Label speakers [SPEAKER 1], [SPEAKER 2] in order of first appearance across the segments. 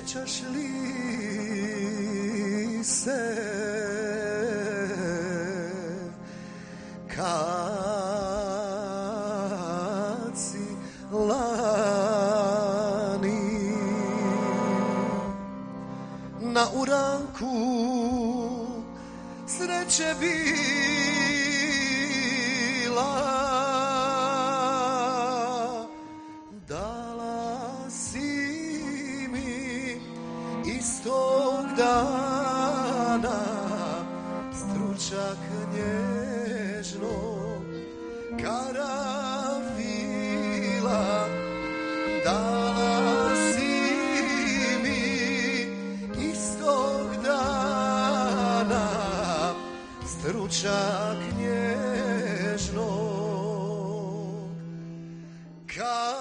[SPEAKER 1] sjećaš li se kad si lani na uranku sreće bila, dala si mi istog dana stručak nježnog karafila, dala si mi istog dana stručak nježnog karafila.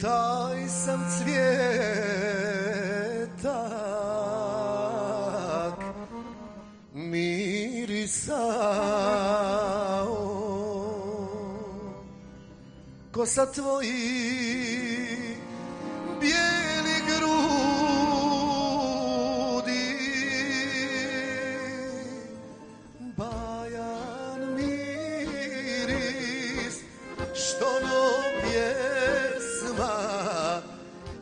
[SPEAKER 1] Taj sam cvijetak mirisao, kosa tvojih bijeli grudi, bajan miris što no pjesma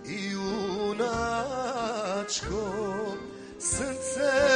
[SPEAKER 1] i junačko srce